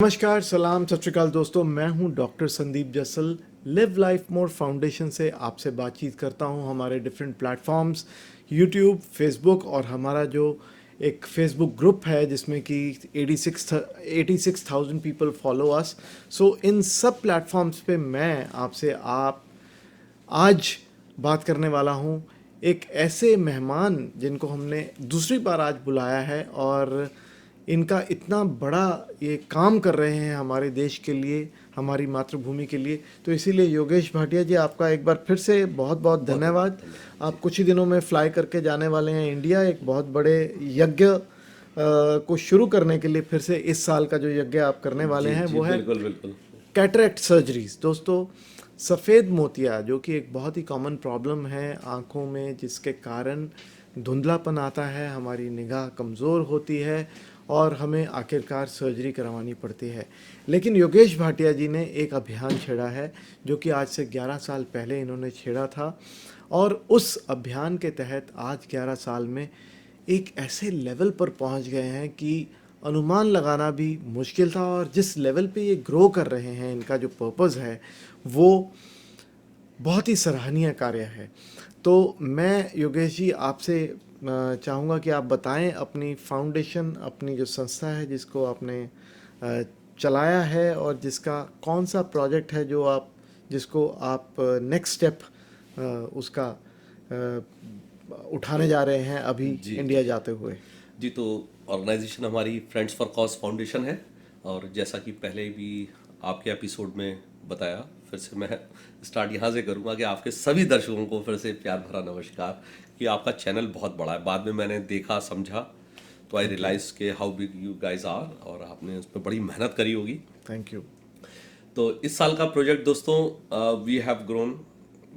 नमस्कार, सलाम, सत श्री अकाल दोस्तों। मैं हूं doctor Sandeep जसल। Live life more foundation से आपसे बातचीत करता हूं हमारे डिफरेंट प्लेटफॉर्म्स यूट्यूब, फेसबुक और हमारा जो एक फेसबुक ग्रुप है जिसमें कि 86,000 पीपल फॉलो अस। सो इन सब प्लेटफॉर्म्स पे मैं आपसे आज बात करने वाला हूं एक ऐसे मेहमान जिनको हमने दूसरी बार आज बुलाया है और इनका इतना बड़ा ये काम कर रहे हैं हमारे देश के लिए, हमारी मातृभूमि के लिए। तो इसीलिए योगेश भाटिया जी, आपका एक बार फिर से बहुत बहुत धन्यवाद। आप कुछ ही दिनों में फ्लाई करके जाने वाले हैं इंडिया, एक बहुत बड़े यज्ञ को शुरू करने के लिए। फिर से इस साल का जो यज्ञ आप करने वाले हैं वो है बिल्कुल बिल्कुल कैटरेक्ट सर्जरीज। दोस्तों, सफ़ेद मोतिया जो कि एक बहुत ही कॉमन प्रॉब्लम है आँखों में, जिसके कारण धुंधलापन आता है, हमारी निगाह कमज़ोर होती है और हमें आखिरकार सर्जरी करवानी पड़ती है। लेकिन योगेश भाटिया जी ने एक अभियान छेड़ा है जो कि आज से 11 साल पहले इन्होंने छेड़ा था, और उस अभियान के तहत आज 11 साल में एक ऐसे लेवल पर पहुंच गए हैं कि अनुमान लगाना भी मुश्किल था। और जिस लेवल पे ये ग्रो कर रहे हैं, इनका जो पर्पज़ है वो बहुत ही सराहनीय कार्य है। तो मैं योगेश जी आपसे चाहूँगा कि आप बताएं अपनी फाउंडेशन, अपनी जो संस्था है जिसको आपने चलाया है, और जिसका कौन सा प्रोजेक्ट है जिसको आप नेक्स्ट स्टेप उसका उठाने जा रहे हैं अभी जी इंडिया जाते हुए। जी। तो ऑर्गेनाइजेशन हमारी फ्रेंड्स फॉर कॉज फाउंडेशन है, और जैसा कि पहले भी आपके एपिसोड में बताया, फिर से मैं स्टार्ट यहाँ से करूँगा कि आपके सभी दर्शकों को फिर से प्यार भरा नमस्कार। कि आपका चैनल बहुत बड़ा है, बाद में मैंने देखा समझा तो आई रियलाइज के how big you guys are, और आपने उस पर बड़ी मेहनत करी होगी। Thank you. तो इस साल का प्रोजेक्ट दोस्तों, वी हैव ग्रोन,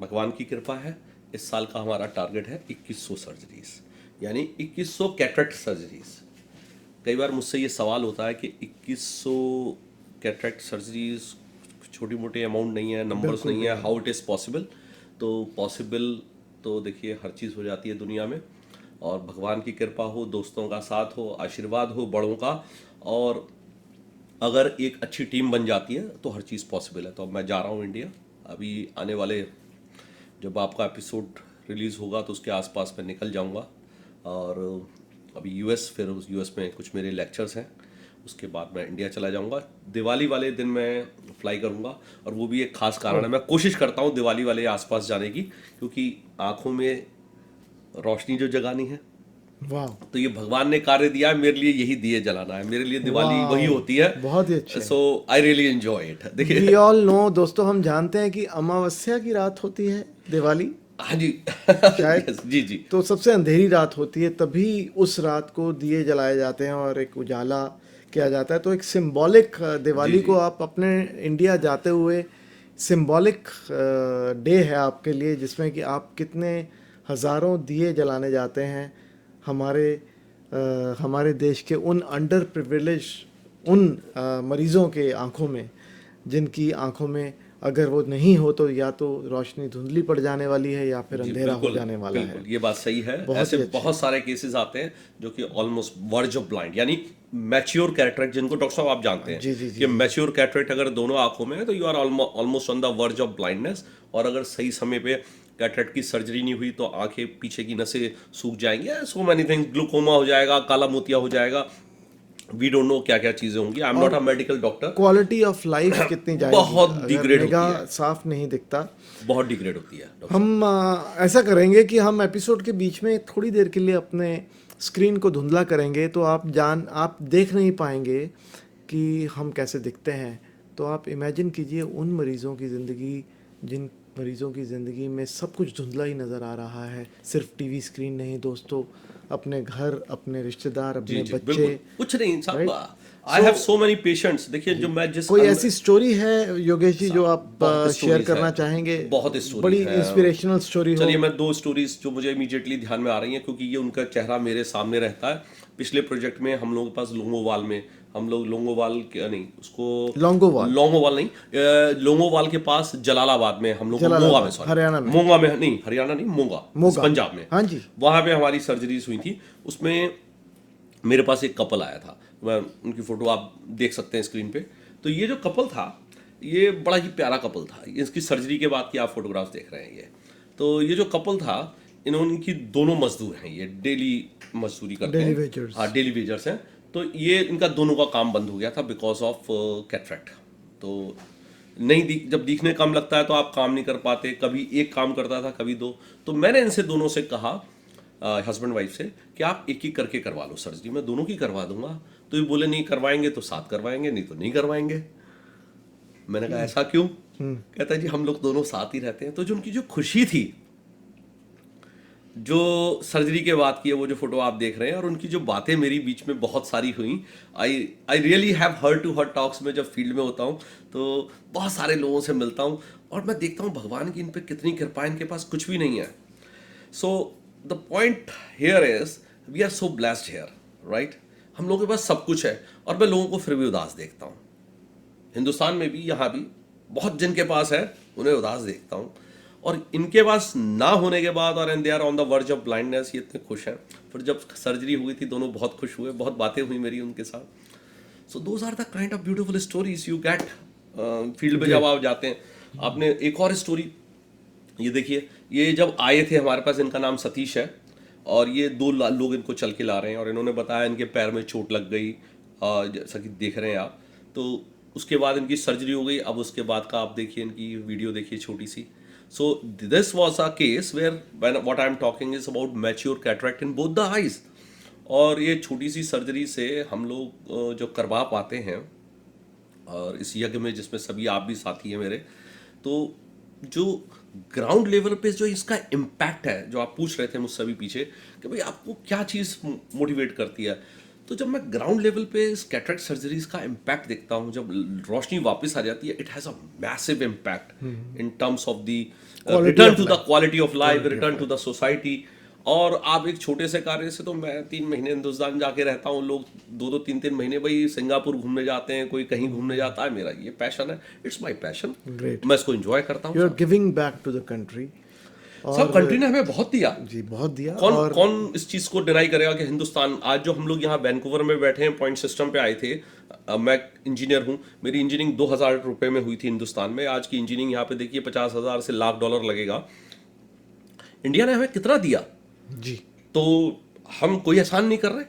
भगवान की कृपा है। इस साल का हमारा टारगेट है 2100 सर्जरीज, यानी 2100 कैटरेक्ट सर्जरीज। कई बार मुझसे ये सवाल होता है कि 2100 कैटरेक्ट सर्जरीज छोटी मोटी अमाउंट नहीं है, नंबर्स नहीं है, हाउ इट इज़ पॉसिबल। तो पॉसिबल तो देखिए हर चीज़ हो जाती है दुनिया में, और भगवान की कृपा हो, दोस्तों का साथ हो, आशीर्वाद हो बड़ों का, और अगर एक अच्छी टीम बन जाती है तो हर चीज़ पॉसिबल है। तो अब मैं जा रहा हूँ इंडिया। अभी आने वाले, जब आपका एपिसोड रिलीज़ होगा तो उसके आसपास मैं निकल जाऊँगा, और अभी यूएस, फिर उस यूएस में कुछ मेरे लेक्चर्स हैं, उसके बाद मैं इंडिया चला जाऊँगा। दिवाली वाले दिन मैं फ्लाई करूँगा, और वो भी एक खास कारण है, मैं कोशिश करता हूँ दिवाली वाले आसपास जाने की, क्योंकि आँखों में रोशनी जो जगानी है, वाह, तो ये भगवान ने कार्य दिया है, मेरे लिए यही दिए जलाना है, मेरे लिए दिवाली वही होती है। बहुत ही अच्छे। So I really enjoy it. We देखिए, ऑल नो दोस्तों, हम जानते हैं कि अमावस्या की रात होती है दिवाली, हाँ जी शायद। yes, जी जी तो सबसे अंधेरी रात होती है, तभी उस रात को दिए जलाए जाते हैं और एक उजाला किया जाता है। तो एक सिंबॉलिक दिवाली जी, को जी। आप अपने इंडिया जाते हुए, सिंबॉलिक डे है आपके लिए, जिसमें कि आप कितने हज़ारों दिए जलाने जाते हैं हमारे देश के उन अंडर प्रिविलेज, उन मरीज़ों के आंखों में, जिनकी आंखों में अगर वो नहीं हो तो या तो रोशनी धुंधली पड़ जाने वाली है या फिर जी, अंधेरा हो बिल्कुल जाने वाला है। बिल्कुल, ये बात सही है। बहुत ऐसे ही अच्छे। बहुत सारे केसेस आते हैं जो कि ऑलमोस्ट वर्ज ऑफ ब्लाइंड, यानी मैच्योर कैटरेक्ट, जिनको डॉक्टर साहब आप जानते हैं जी जी जी कि जी। मैच्योर कैटरेक्ट अगर दोनों आंखों में है तो you are almost on the verge of blindness. और अगर सही समय पे कैटरेक्ट की सर्जरी नहीं हुई तो आंखें, पीछे की नसें सूख जाएंगी, सो मैनी थिंग्स, ग्लूकोमा हो जाएगा, काला मोतिया हो जाएगा, वी डोंट नो क्या क्या चीज़ें होंगी। आई एम नॉट और a medical doctor. Quality of life कितनी जाएगी बहुत अगर डिग्रेड होती निगाह है, साफ नहीं दिखता। बहुत डिग्रेड होती है डॉक्टर साहब। हम ऐसा करेंगे कि हम एपिसोड के बीच में थोड़ी देर के लिए अपने स्क्रीन को धुंधला करेंगे, तो आप देख नहीं पाएंगे कि हम कैसे दिखते हैं। तो आप इमेजिन कीजिए उन मरीज़ों की ज़िंदगी, जिन मरीज़ों की ज़िंदगी में सब कुछ धुंधला ही नज़र आ रहा है। सिर्फ टीवी स्क्रीन नहीं दोस्तों, अपने घर, अपने रिश्तेदार, जी अपने जी, बच्चे। बिल्कुल। कुछ नहीं साहब, right. I have so so many patients. देखिए, जो मैं जिस कोई ऐसी स्टोरी है योगेश जी जो आप बहुत शेयर स्टोरीज करना है, चाहेंगे? बहुत स्टोरीज बड़ी है। इंस्पिरेशनल स्टोरी हो। चलिए, मैं दो स्टोरीज जो मुझे इमीडिएटली ध्यान में आ रही हैं, क्योंकि ये उनका चेहरा मेरे सामने रहता है। पिछले प्रोजेक्ट में हम लोगों के पास लोंगोवाल में, हम लोग लोंगोवाल के नहीं, उसको लॉन्गोवाल, लोंगोवाल नहीं, लोंगोवाल के पास जलालाबाद में, हम लोग को मोगा में, जलालाबाद, सॉरी, हरियाणा में। मोगा में नहीं, हरियाणा नहीं, मोगा, मोगा, पंजाब में। हाँ जी। वहाँ पे हमारी सर्जरीज हुई थी। उसमें मेरे पास एक कपल आया था, मैं उनकी फ़ोटो आप देख सकते हैं स्क्रीन पे। तो ये जो कपल था, ये बड़ा ही प्यारा कपल था। इसकी सर्जरी के बाद की आप फोटोग्राफ्स देख रहे हैं ये। तो ये जो कपल था, इनकी दोनों मजदूर हैं, ये डेली मजदूरी करते डेली हैं। वेजर्स। हाँ, डेली वेजर्स हैं। तो ये इनका दोनों का काम बंद हो गया था बिकॉज ऑफ कैटरेक्ट। तो नहीं जब दिखने कम लगता है तो आप काम नहीं कर पाते, कभी एक काम करता था कभी दो। तो मैंने इनसे दोनों से कहा, हस्बैंड वाइफ से, कि आप एक एक करके करवा लो सर्जरी, मैं दोनों की करवा दूंगा। तो ये बोले नहीं करवाएंगे तो साथ करवाएंगे, नहीं तो नहीं करवाएंगे। मैंने कहा ऐसा क्यों? कहता है जी हम लोग दोनों साथ ही रहते हैं। तो जो उनकी जो खुशी थी जो सर्जरी के बाद की है, वो जो फोटो आप देख रहे हैं, और उनकी जो बातें मेरी बीच में बहुत सारी हुई। I really have heart to heart talks में जब फील्ड में होता हूँ तो बहुत सारे लोगों से मिलता हूँ और मैं देखता हूँ भगवान की इन पे कितनी कृपा है, इनके पास कुछ भी नहीं है। So the point here is we are so blessed here, right? हम लोगों के पास सब कुछ है और मैं लोगों को फिर भी उदास देखता हूँ। हिंदुस्तान में भी, यहाँ भी बहुत जिनके पास है उन्हें उदास देखता हूँ, और इनके पास ना होने के बाद और and they are on the verge of blindness, ये इतने खुश हैं। फिर जब सर्जरी हुई थी दोनों बहुत खुश हुए, बहुत बातें हुई मेरी उनके साथ। So those are the kind of beautiful stories you get field में जब आप जाते हैं। आपने एक और स्टोरी ये देखिए, ये जब आए थे हमारे पास, इनका नाम सतीश है और ये दो लोग इनको चल के ला रहे हैं और इन्होंने बताया इनके पैर में चोट लग गई, जैसा कि देख रहे हैं आप। तो उसके बाद इनकी सर्जरी हो गई। अब उसके बाद का आप देखिए, इनकी वीडियो देखिए छोटी सी। So this was a case where what I am talking is about mature cataract in both the eyes. और ये छोटी सी सर्जरी से हम लोग जो करवा पाते हैं, और इस यज्ञ में जिसमें सभी आप भी साथी हैं मेरे, तो जो ग्राउंड लेवल पे जो इसका इम्पैक्ट है, जो आप पूछ रहे थे मुझसे अभी पीछे कि भाई आपको क्या चीज़ मोटिवेट करती है, तो जब मैं ग्राउंड लेवल पे इस कैटरेक्ट सर्जरीज का इम्पैक्ट देखता हूँ, जब रोशनी वापस आ जाती है, it has a massive impact in terms of the return to the quality of life, return to the society. और आप एक छोटे से कार्य से, तो मैं 3 महीने हिंदुस्तान जाके रहता हूँ, लोग 2-2 3-3 महीने भाई सिंगापुर घूमने जाते हैं, कोई कहीं घूमने जाता है। मेरा ये पैशन है, इट्स माय पैशन, Great. मैं इसको एंजॉय करता यू आर हूँ। Giving back to the country. सब कंट्री ने हमें बहुत दिया जी, बहुत दिया। कौन इस चीज को डिनाई करेगा कि हिंदुस्तान आज जो हम लोग यहाँ वैंकूवर में बैठे हैं, पॉइंट सिस्टम पे आए थे। मैं इंजीनियर हूँ, मेरी इंजीनियरिंग 2000 रुपए में हुई थी हिंदुस्तान में। आज की इंजीनियरिंग यहाँ पे देखिए 50,000 से $1,00,000 लगेगा। इंडिया ने हमें कितना दिया जी। तो हम कोई एहसान नहीं कर रहे,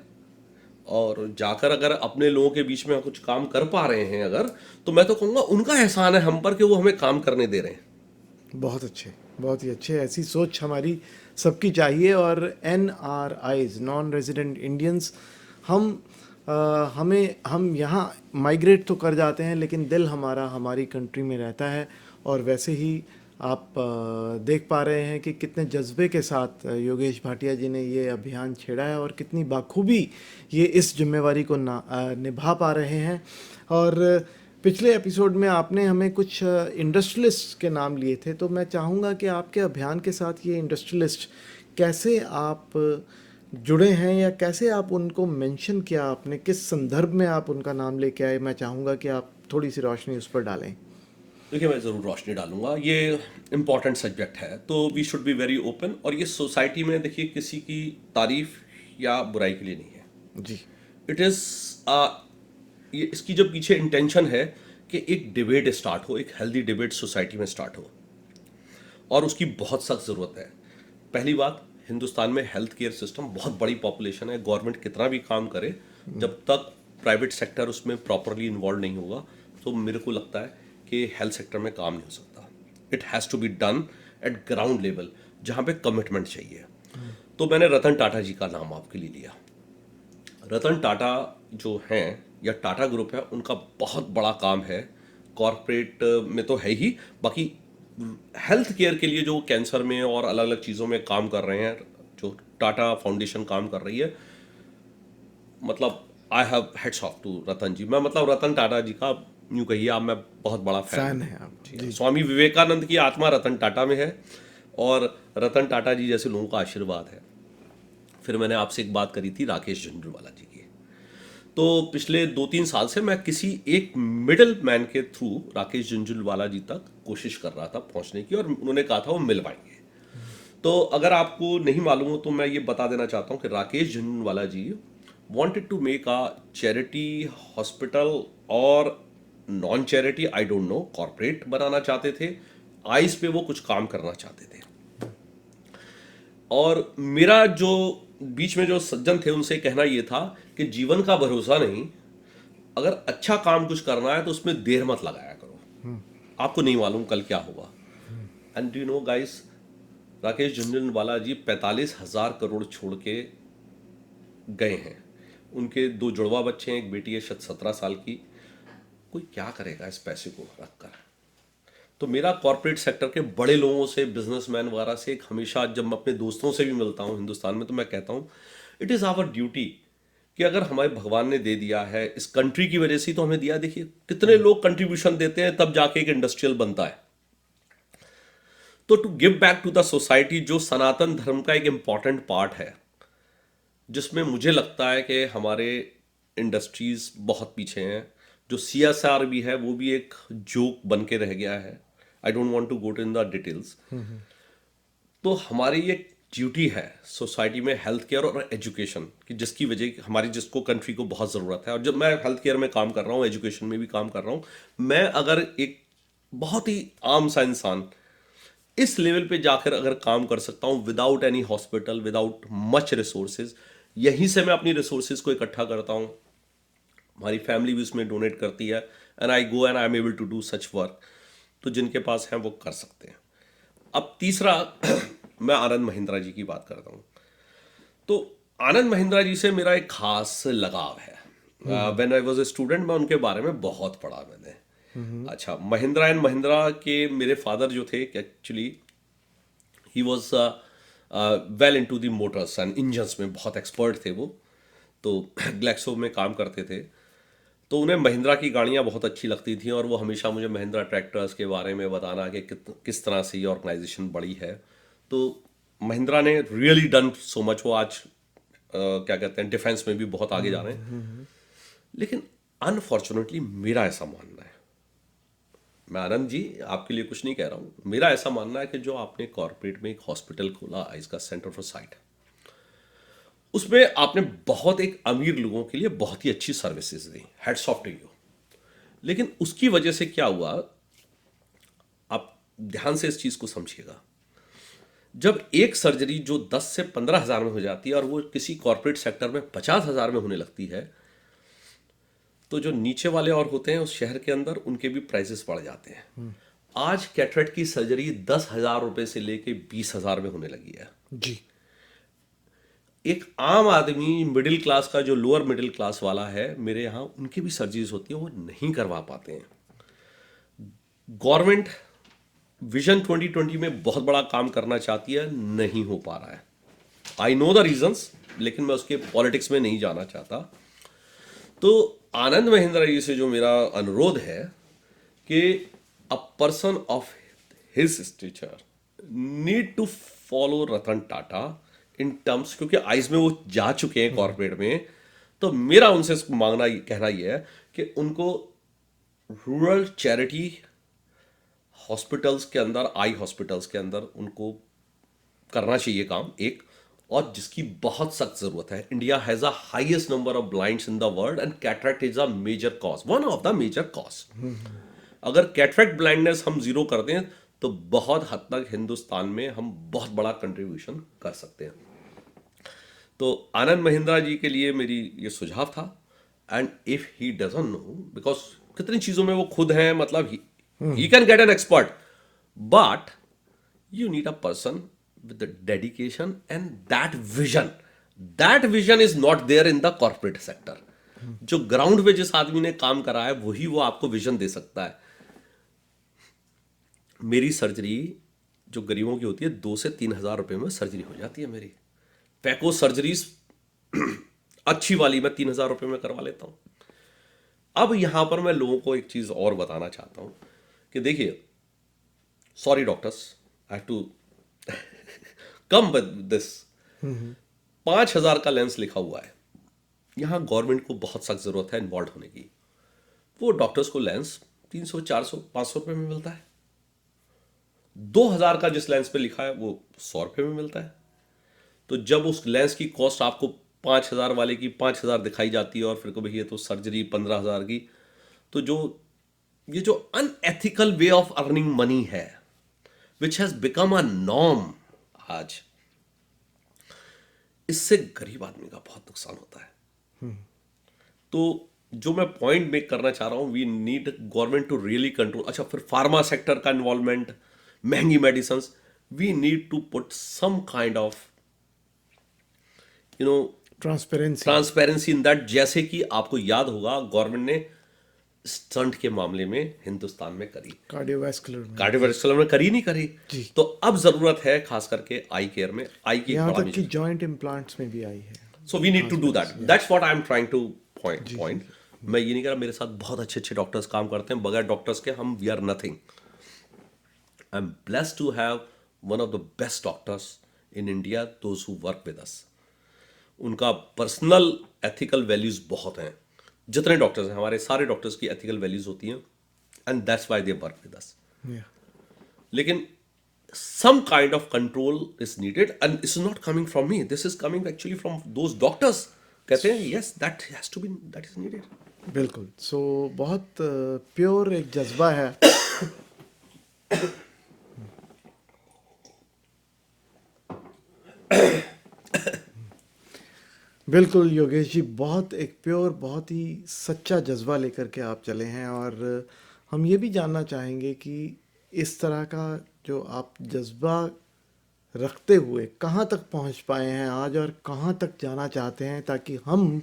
और जाकर अगर अपने लोगों के बीच में कुछ काम कर पा रहे हैं अगर, तो मैं तो कहूँगा उनका एहसान है हम पर कि वो हमें काम करने दे रहे हैं। बहुत अच्छे, बहुत ही अच्छे। ऐसी सोच हमारी सबकी चाहिए। और NRIs, नॉन रेजिडेंट इंडियंस, हम यहाँ माइग्रेट तो कर जाते हैं लेकिन दिल हमारा हमारी कंट्री में रहता है। और वैसे ही आप देख पा रहे हैं कि कितने जज्बे के साथ योगेश भाटिया जी ने ये अभियान छेड़ा है और कितनी बाखूबी ये इस जिम्मेवारी को निभा पा रहे हैं। और पिछले एपिसोड में आपने हमें कुछ इंडस्ट्रियलिस्ट के नाम लिए थे, तो मैं चाहूँगा कि आपके अभियान के साथ ये इंडस्ट्रियलिस्ट कैसे आप जुड़े हैं, या कैसे आप उनको मेंशन किया आपने, किस संदर्भ में आप उनका नाम लेके आए, मैं चाहूँगा कि आप थोड़ी सी रोशनी उस पर डालें। देखिए, मैं ज़रूर रोशनी डालूंगा। ये इम्पॉर्टेंट सब्जेक्ट है, तो we should be very open. और ये सोसाइटी में देखिए किसी की तारीफ या बुराई के लिए नहीं है जी। इट इज़ ये इसकी जो पीछे इंटेंशन है कि एक डिबेट स्टार्ट हो, एक हेल्दी डिबेट सोसाइटी में स्टार्ट हो, और उसकी बहुत सख्त ज़रूरत है। पहली बात, हिंदुस्तान में हेल्थ केयर सिस्टम बहुत बड़ी पॉपुलेशन है, गवर्नमेंट कितना भी काम करे, जब तक प्राइवेट सेक्टर उसमें प्रॉपरली इन्वॉल्व नहीं होगा, तो मेरे को लगता है कि हेल्थ सेक्टर में काम नहीं हो सकता। It has to be done at ground level, जहाँ पे कमिटमेंट चाहिए। तो मैंने रतन टाटा जी का नाम आपके लिए लिया। रतन टाटा जो हैं, या टाटा ग्रुप है, उनका बहुत बड़ा काम है। कॉरपोरेट में तो है ही, बाकी हेल्थ केयर के लिए जो कैंसर में और अलग अलग चीज़ों में काम कर रहे हैं, जो टाटा फाउंडेशन काम कर रही है, मतलब I have hats off to Ratan ji. मैं मतलब रतन टाटा जी का, यूँ कहिए आप, मैं बहुत बड़ा फैन है आप जी। स्वामी विवेकानंद की आत्मा रतन टाटा में है, और रतन टाटा जी जैसे लोगों का आशीर्वाद है। फिर मैंने आपसे एक बात करी थी राकेश झुंझुनवाला जी की। तो पिछले 2-3 साल से मैं किसी एक मिडिल मैन के थ्रू राकेश झुंझुनवाला जी तक कोशिश कर रहा था पहुंचने की, और उन्होंने कहा था वो मिलवाएंगे। तो अगर आपको नहीं मालूम हो तो मैं ये बता देना चाहता हूँ कि Rakesh Jhunjhunwala ji wanted to make a charity hospital or non charity, I don't know, corporate बनाना चाहते थे, आइस पे वो कुछ काम करना चाहते थे। और मेरा जो बीच में जो सज्जन थे उनसे कहना ये था कि जीवन का भरोसा नहीं, अगर अच्छा काम कुछ करना है तो उसमें देर मत लगाया करो, आपको नहीं मालूम कल क्या होगा। And do you know guys, Rakesh Jhunjhunwala ji 45,000 crore छोड़ के गए हैं। उनके 2 जुड़वा बच्चे हैं, एक बेटी है शायद 17 साल की। कोई क्या करेगा इस पैसे को रखकर? तो मेरा कॉर्पोरेट सेक्टर के बड़े लोगों से, बिजनेसमैन वगैरह से, एक हमेशा जब मैं अपने दोस्तों से भी मिलता हूँ हिंदुस्तान में, तो मैं कहता हूँ इट इज़ आवर ड्यूटी कि अगर हमारे भगवान ने दे दिया है, इस कंट्री की वजह से तो हमें दिया। देखिए कितने लोग कंट्रीब्यूशन देते हैं, तब जाके एक इंडस्ट्रियल बनता है। तो to give back to the society, जो सनातन धर्म का एक इंपॉर्टेंट पार्ट है, जिसमें मुझे लगता है कि हमारे इंडस्ट्रीज बहुत पीछे हैं। जो CSR भी है वो भी एक जोक बन के रह गया है। I don't want to go to in the details. तो हमारी ये ड्यूटी है सोसाइटी में हेल्थ केयर और एजुकेशन की, जिसकी वजह हमारी, जिसको कंट्री को बहुत ज़रूरत है। और जब मैं हेल्थ केयर में काम कर रहा हूँ, एजुकेशन में भी काम कर रहा हूँ, मैं अगर एक बहुत ही आम सा इंसान इस लेवल पे जाकर अगर काम कर सकता हूँ without any hospital, without much resources, यहीं से मैं अपनी रिसोर्सेज को इकट्ठा करता हूँ, हमारी फैमिली भी उसमें डोनेट करती है, and I go and I am able to do such work. तो जिनके पास हैं वो कर सकते हैं। अब तीसरा मैं आनंद महिंद्रा जी की बात करता हूँ। तो आनंद महिंद्रा जी से मेरा एक खास लगाव है। When I was a student मैं उनके बारे में बहुत पढ़ा मैंने। अच्छा, महिंद्रा एंड महिंद्रा के मेरे फादर जो थे, actually he was well in to the motors and engines में बहुत एक्सपर्ट थे वो। तो ग्लेक्सो में काम करते थे, तो उन्हें महिंद्रा की गाड़ियाँ बहुत अच्छी लगती थी, और वो हमेशा मुझे महिंद्रा ट्रैक्टर्स के बारे में बताना कि किस तरह से ये ऑर्गेनाइजेशन बड़ी है। तो महिंद्रा ने रियली डन सो मच। वो आज क्या कहते हैं, डिफेंस में भी बहुत आगे जा रहे हैं। लेकिन अनफॉर्चुनेटली मेरा ऐसा मानना है, मैं आनंद जी आपके लिए कुछ नहीं कह रहा हूँ, मेरा ऐसा मानना है कि जो आपने कॉर्पोरेट में एक हॉस्पिटल खोला, इसका सेंटर फॉर साइट, उसमें आपने बहुत एक अमीर लोगों के लिए बहुत ही अच्छी सर्विसेज दी, हेड्स ऑफ टू यू। लेकिन उसकी वजह से क्या हुआ, आप ध्यान से इस चीज को समझिएगा, जब एक सर्जरी जो 10 से 15 हजार में हो जाती है और वो किसी कॉर्पोरेट सेक्टर में 50,000 में होने लगती है, तो जो नीचे वाले और होते हैं उस शहर के अंदर, उनके भी प्राइसेस बढ़ जाते हैं। आज कैटरेक्ट की सर्जरी 10,000 रुपए से लेके 20,000 में होने लगी है जी। एक आम आदमी, मिडिल क्लास का, जो लोअर मिडिल क्लास वाला है, मेरे यहाँ उनकी भी सर्जरीज होती है, वो नहीं करवा पाते हैं। गवर्नमेंट विजन 2020 में बहुत बड़ा काम करना चाहती है, नहीं हो पा रहा है। आई नो द रीजंस, लेकिन मैं उसके पॉलिटिक्स में नहीं जाना चाहता। तो आनंद महिंद्रा जी से जो मेरा अनुरोध है कि a person of his stature need to follow Ratan Tata in terms, क्योंकि आइस में वो जा चुके हैं कॉर्पोरेट में। तो मेरा उनसे मांगना, कहना यह है कि उनको रूरल चैरिटी हॉस्पिटल्स के अंदर, आई हॉस्पिटल्स के अंदर उनको करना चाहिए काम एक, और जिसकी बहुत सख्त जरूरत है। India has a highest number of blinds in the world and cataract is a major cause, one of the major cause. अगर कैटरेक्ट ब्लाइंडनेस हम जीरो कर दें तो बहुत हद तक हिंदुस्तान में हम बहुत बड़ा कंट्रीब्यूशन कर सकते हैं। तो आनंद महिंद्रा जी के लिए मेरी ये सुझाव था। And if he doesn't know, because कितनी चीजों में वो खुद हैं, मतलब he can get an expert, but you need a person with the dedication and that vision. That vision is not there in the corporate sector. जो ground पे जिस आदमी ने काम करा है वही वो आपको विजन दे सकता है। मेरी सर्जरी जो गरीबों की होती है 2 से 3 हजार रुपए में सर्जरी हो जाती है मेरी। पैको सर्जरीज अच्छी वाली मैं 3 हजार रुपए में करवा लेता हूं। अब यहां पर मैं लोगों को एक चीज और बताना चाहता हूं कि देखिए, sorry doctors, I have to come with this. 5,000 का लेंस लिखा हुआ है, यहां गवर्नमेंट को बहुत सख्त जरूरत है इन्वॉल्व होने की। वो डॉक्टर्स को लेंस 300, 400, 500 रुपए में मिलता है। 2,000 का जिस लेंस पे लिखा है वो 100 रुपए में मिलता है। तो जब उस लेंस की कॉस्ट आपको 5,000 वाले की 5,000 दिखाई जाती है और फिर को भैया तो सर्जरी 15,000 की, तो जो ये जो unethical way of earning money है, which has become a norm आज, इससे गरीब आदमी का बहुत नुकसान होता है। तो जो मैं पॉइंट मेक करना चाह रहा हूं, we need government to really control. अच्छा, फिर फार्मा सेक्टर का इन्वॉल्वमेंट, महंगी medicine, we need to put some kind of you know transparency. Transparency in that. जैसे कि आपको याद होगा, गवर्नमेंट ने स्टंट के मामले में हिंदुस्तान में करी, कार्डियोवैस्कुलर में। कार्डियोवैस्कुलर में करी नहीं करी। जी। तो अब जरूरत है खास करके आई केयर में, आई की एक यहाँ बड़ा तक कि मिशन। जॉइंट इम्प्लांट्स में भी आई है। So we need to do that, that's what I am trying to point. मैं ये नहीं कह रहा, मेरे साथ बहुत अच्छे अच्छे डॉक्टर्स काम करते हैं, बगैर डॉक्टर्स के हम we are nothing. I am blessed to have one of the best doctors in India, those who work with us. उनका पर्सनल एथिकल वैल्यूज बहुत हैं। जितने डॉक्टर्स हैं, हमारे सारे डॉक्टर्स की एथिकल वैल्यूज होती हैं, and that's why they work with us. Yeah. लेकिन some kind of control is needed, and it's not coming from me, this is coming actually from those doctors। कहते हैं yes, that has to be, that is needed। बिल्कुल। सो बहुत pure एक जज्बा है। बिल्कुल योगेश जी, बहुत एक प्योर, बहुत ही सच्चा जज्बा लेकर के आप चले हैं। और हम ये भी जानना चाहेंगे कि इस तरह का जो आप जज्बा रखते हुए कहाँ तक पहुँच पाए हैं आज, और कहाँ तक जाना चाहते हैं, ताकि हम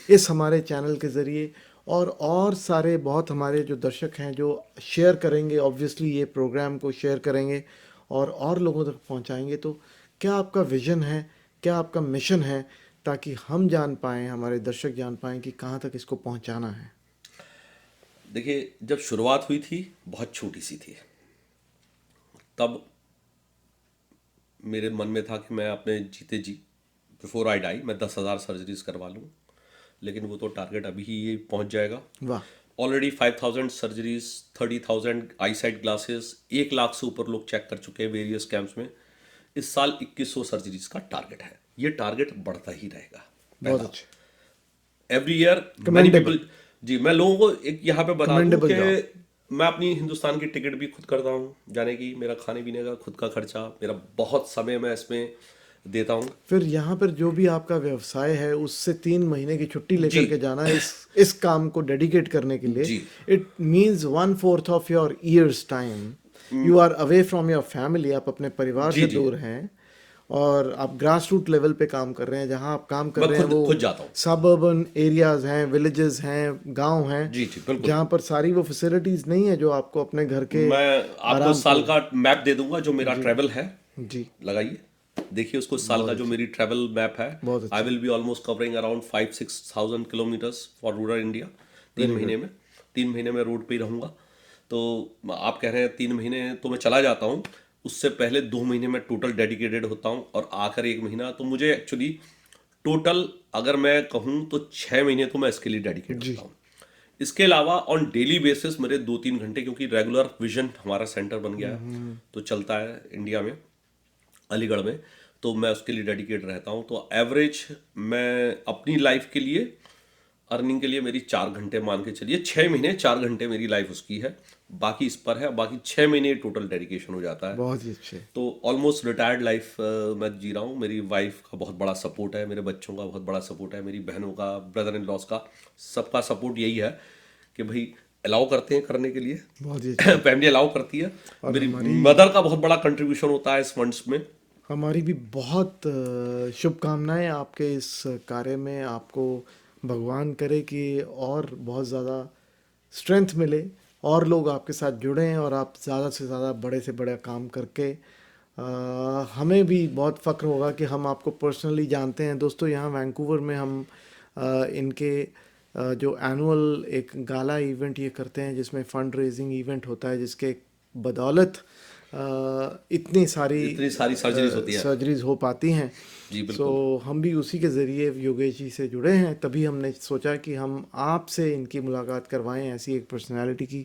इस हमारे चैनल के ज़रिए और सारे बहुत हमारे जो दर्शक हैं जो शेयर करेंगे, ऑब्वियसली ये प्रोग्राम को शेयर करेंगे और लोगों तक पहुंचाएंगे। तो क्या आपका विज़न है, क्या आपका मिशन है, ताकि हम जान पाएँ, हमारे दर्शक जान पाएँ कि कहाँ तक इसको पहुंचाना है? देखिए, जब शुरुआत हुई थी बहुत छोटी सी थी, तब मेरे मन में था कि मैं अपने जीते जी, बिफोर आई डाई, मैं 10,000 सर्जरीज करवा लूँ। लेकिन वो तो टारगेट अभी ही ये पहुंच जाएगा। वाह। ऑलरेडी 5,000 सर्जरीज, 30,000 आई साइट ग्लासेस, 1 लाख से ऊपर लोग चेक कर चुके हैं वेरियस कैंप्स में। इस साल 2100 सर्जरीज का टारगेट है। ये टारगेट बढ़ता ही रहेगा। बहुत अच्छे। Every year many people. जी, मैं लोगों को एक यहाँ पे बता दूं कि मैं अपनी हिंदुस्तान की टिकट भी खुद करता हूँ जाने की, मेरा खाने पीने का खुद का खर्चा, मेरा बहुत समय मैं इसमें देता हूँ। फिर यहाँ पर जो भी आपका व्यवसाय है, उससे 3 महीने की छुट्टी लेकर के जाना इस काम को डेडिकेट करने के लिए, it means 1/4 of your years time you are away from your family. आप अपने परिवार से दूर हैं और आप ग्रास रूट लेवल पे काम कर रहे हैं। जहाँ आप काम कर रहे हैं वो सबअर्बन एरियाज हैं, विलेजेस हैं, गांव हैं, जहाँ पर सारी वो फैसिलिटीज नहीं है जो आपको अपने घर के। मैं आपको साल का मैप दे दूंगा जो मेरा ट्रैवल है। जी, लगाइए, देखिए उसको साल का जो मेरी ट्रैवल मैप है। I will be almost covering around 5-6,000 kilometres for rural India 3 महीने में। 3 महीने में रोड पे ही रहूंगा। तो आप कह रहे हैं 3 महीने तो मैं चला जाता हूँ, उससे पहले 2 महीने में टोटल डेडिकेटेड होता हूँ, और आखिर 1 महीना तो मुझे एक्चुअली टोटल अगर मैं कहूँ तो 6 महीने तो मैं इसके लिए डेडिकेट होता हूँ। इसके अलावा ऑन डेली बेसिस मेरे 2-3 घंटे, क्योंकि रेगुलर विजन हमारा सेंटर बन गया है तो चलता है इंडिया में, अलीगढ़ में, तो मैं उसके लिए डेडिकेट रहता हूँ। तो एवरेज मैं अपनी लाइफ के लिए, अर्निंग के लिए मेरी 4 घंटे मान के चलिए, 6 महीने 4 घंटे मेरी लाइफ उसकी है, बाकी इस पर है, बाकी 6 महीने टोटल डेडिकेशन हो जाता है। बहुत ही अच्छे। तो ऑलमोस्ट रिटायर्ड लाइफ मैं जी रहा हूँ। मेरी वाइफ का बहुत बड़ा सपोर्ट है, मेरे बच्चों का बहुत बड़ा सपोर्ट है, मेरी बहनों का, ब्रदर इन लॉज का, सबका सपोर्ट यही है कि भाई अलाउ करते हैं करने के लिए, बहुत ही फैमिली अलाउ करती है। मेरी मदर का बहुत बड़ा कंट्रीब्यूशन होता है इस फंड्स में। हमारी भी बहुत शुभकामनाएं आपके इस कार्य में। आपको भगवान करे कि और बहुत ज़्यादा स्ट्रेंथ मिले, और लोग आपके साथ जुड़ें, और आप ज़्यादा से ज़्यादा बड़े से बड़ा काम करके हमें भी बहुत फ़ख्र होगा कि हम आपको पर्सनली जानते हैं। दोस्तों, यहाँ वैंकूवर में हम इनके जो एनुअल एक गाला इवेंट ये करते हैं, जिसमें फंड रेजिंग इवेंट होता है, जिसके बदौलत इतनी सारी सर्जरीज हो पाती हैं। सो हम भी उसी के ज़रिए योगेश जी से जुड़े हैं, तभी हमने सोचा कि हम आपसे इनकी मुलाकात करवाएं, ऐसी एक पर्सनालिटी की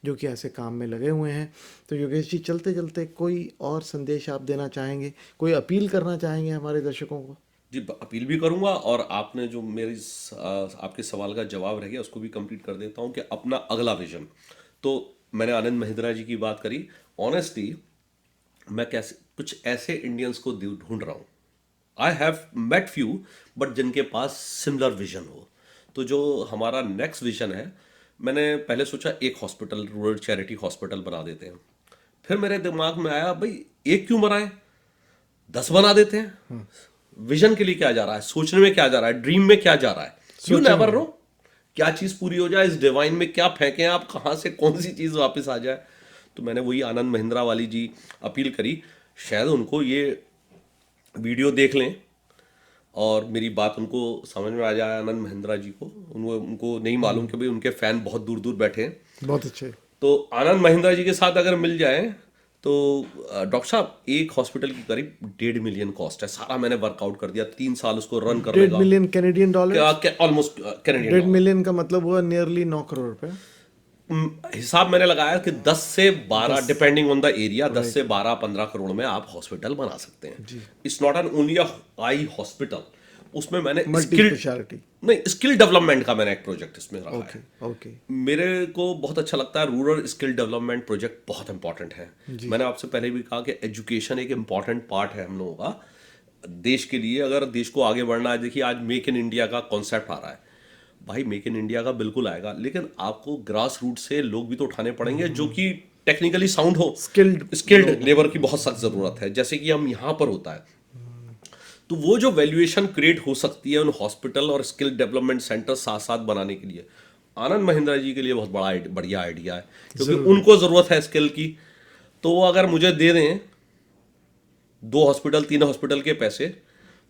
जो कि ऐसे काम में लगे हुए हैं। तो योगेश जी, चलते चलते कोई और संदेश आप देना चाहेंगे, कोई अपील करना चाहेंगे हमारे दर्शकों को? जी, अपील भी करूंगा, और आपने जो मेरी आपके सवाल का जवाब रह गया उसको भी कंप्लीट कर देता हूं कि अपना अगला विजन तो मैंने आनंद महिंद्रा जी की बात करी। ऑनेस्टली मैं कैसे कुछ ऐसे इंडियंस को ढूंढ रहा हूँ। I have met few, but जिनके पास सिमिलर विजन हो। तो जो हमारा नेक्स्ट विजन है, मैंने पहले सोचा एक हॉस्पिटल, रूरल चैरिटी हॉस्पिटल बना देते हैं। फिर मेरे दिमाग में आया भाई एक क्यों बनाए, 10 बना देते हैं। विजन के लिए क्या जा रहा है, सोचने में क्या जा रहा है, ड्रीम में क्या जा रहा है, यू नेवर नो क्या चीज पूरी हो जाए, इस डिवाइन में क्या फेंकें आप, कहाँ से कौन सी चीज वापस आ जाए। तो मैंने वही आनंद महिंद्रा वाली जी अपील करी, शायद उनको ये वीडियो देख लें और मेरी बात उनको समझ में आ जाए। आनंद महिंद्रा जी को उनको नहीं मालूम कि भाई उनके फैन बहुत दूर दूर बैठे हैं। बहुत अच्छे। तो आनंद महिंद्रा जी के साथ अगर मिल जाए तो डॉक्टर साहब एक हॉस्पिटल की करीब 1.5 मिलियन कॉस्ट है। सारा मैंने वर्कआउट कर दिया, 3 साल उसको रन करने 1.5 का। Million Canadian dollar, almost Canadian 1.5 million का मतलब हुआ नियरली 9 करोड़ रुपए। हिसाब मैंने लगाया कि 10 से 12 डिपेंडिंग ऑन द एरिया, 10 से 12-15 करोड़ में आप हॉस्पिटल बना सकते हैं। It's not an only eye hospital, उसमें मैंने मल्टी स्किल स्पेशलिटी नहीं, स्किल डेवलपमेंट का मैंने एक प्रोजेक्ट इसमें रखा है। ओके। मेरे को बहुत अच्छा लगता है, रूरल स्किल डेवलपमेंट प्रोजेक्ट बहुत इंपॉर्टेंट है। मैंने आपसे पहले भी कहा कि एजुकेशन एक इंपॉर्टेंट पार्ट है हम लोगों का देश के लिए। अगर देश को आगे बढ़ना है, देखिए आज मेक इन इंडिया का कॉन्सेप्ट आ रहा है। भाई मेक इन इंडिया का बिल्कुल आएगा, लेकिन आपको ग्रास रूट से लोग भी तो उठाने पड़ेंगे जो कि टेक्निकली साउंड हो। स्किल्ड लेबर की बहुत सख्त जरूरत है, जैसे कि हम यहाँ पर होता है। तो वो जो वैल्यूएशन क्रिएट हो सकती है उन हॉस्पिटल और स्किल डेवलपमेंट सेंटर साथ साथ बनाने के लिए, आनंद महिंद्रा जी के लिए बहुत बढ़िया आइडिया है, क्योंकि उनको जरूरत है स्किल की। तो वो अगर मुझे दे दें 2 हॉस्पिटल 3 हॉस्पिटल के पैसे,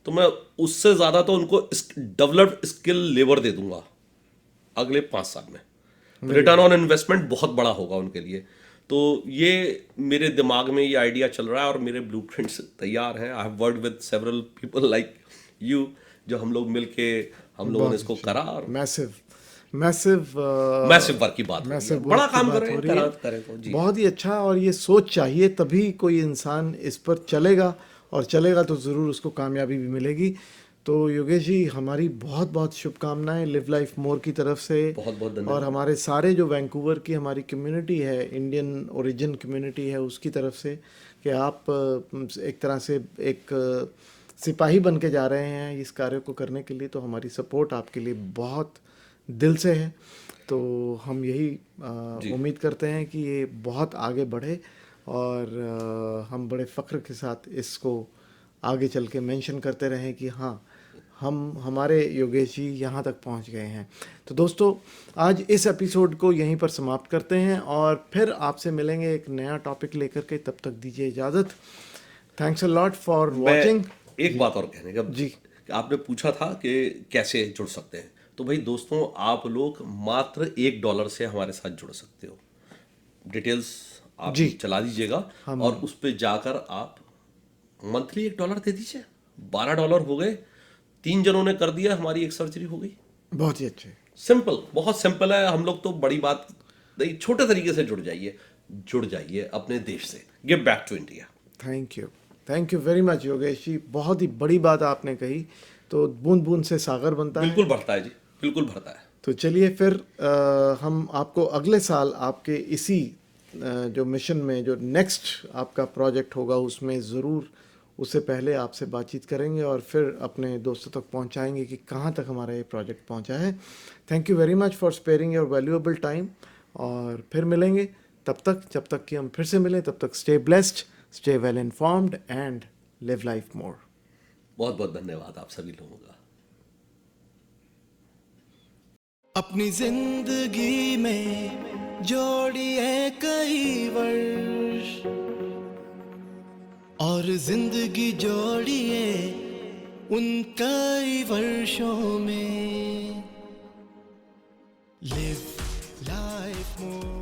तो मैं उससे ज्यादा तो उनको डेवलप्ड स्किल लेबर दे दूंगा अगले 5 साल में। रिटर्न ऑन इन्वेस्टमेंट बहुत बड़ा होगा उनके लिए। तो ये मेरे दिमाग में ये आइडिया चल रहा है और मेरे ब्लूप्रिंट्स तैयार हैं। I have worked with several people like you, जो हम लोग मिलके हम लोगों ने इसको करा और मैसिव वर्क की बात हो रही है। बड़ा काम कर रहे हैं तो जी। बहुत ही अच्छा। और ये सोच चाहिए, तभी कोई इंसान इस पर चलेगा, और चलेगा तो ज़रूर उसको कामयाबी भी मिलेगी। तो योगेश जी, हमारी बहुत बहुत शुभकामनाएं लिव लाइफ मोर की तरफ से। बहुत बहुत धन्यवाद। और हमारे सारे जो वैंकूवर की हमारी कम्युनिटी है, इंडियन ओरिजिन कम्युनिटी है, उसकी तरफ से कि आप एक तरह से एक सिपाही बन के जा रहे हैं इस कार्य को करने के लिए। तो हमारी सपोर्ट आपके लिए बहुत दिल से है। तो हम यही उम्मीद करते हैं कि ये बहुत आगे बढ़े और हम बड़े फ़ख्र के साथ इसको आगे चल के मेंशन करते रहें कि हाँ, हमारे योगेश जी यहाँ तक पहुँच गए हैं। तो दोस्तों, आज इस एपिसोड को यहीं पर समाप्त करते हैं और फिर आपसे मिलेंगे एक नया टॉपिक लेकर के। तब तक दीजिए इजाज़त। Thanks a lot for watching. एक बात और कहने का जी, आपने पूछा था कि कैसे जुड़ सकते हैं। तो भाई दोस्तों, आप लोग मात्र $1 से हमारे साथ जुड़ सकते हो। डिटेल्स आप चला दीजिएगा और उस पर जाकर आप मंथली $1 दे दीजिए। $12 हो गए, 3 जनों ने कर दिया, हमारी एक सर्जरी हो गई। बहुत ही अच्छे, सिंपल, बहुत सिंपल है। हम लोग तो बड़ी बात नहीं, छोटे तरीके से जुड़ जाइए अपने देश से। Give back to India. Thank you very much Yogesh ji. बहुत ही बड़ी बात आपने कही। तो बूंद बूंद से सागर बनता है। बिल्कुल भरता है जी, बिल्कुल भरता है। तो चलिए फिर हम आपको अगले साल आपके इसी जो मिशन में, जो नेक्स्ट आपका प्रोजेक्ट होगा, उसमें ज़रूर उससे पहले आपसे बातचीत करेंगे और फिर अपने दोस्तों तक पहुंचाएंगे कि कहां तक हमारा ये प्रोजेक्ट पहुंचा है। Thank you very much for sparing your valuable time. और फिर मिलेंगे, जब तक कि हम फिर से मिलें, तब तक stay blessed, stay well informed and live life more. बहुत बहुत धन्यवाद आप सभी लोगों का। अपनी जिंदगी में जोड़िए कई वर्ष और जिंदगी जोड़िए उन कई वर्षों में। Live life more.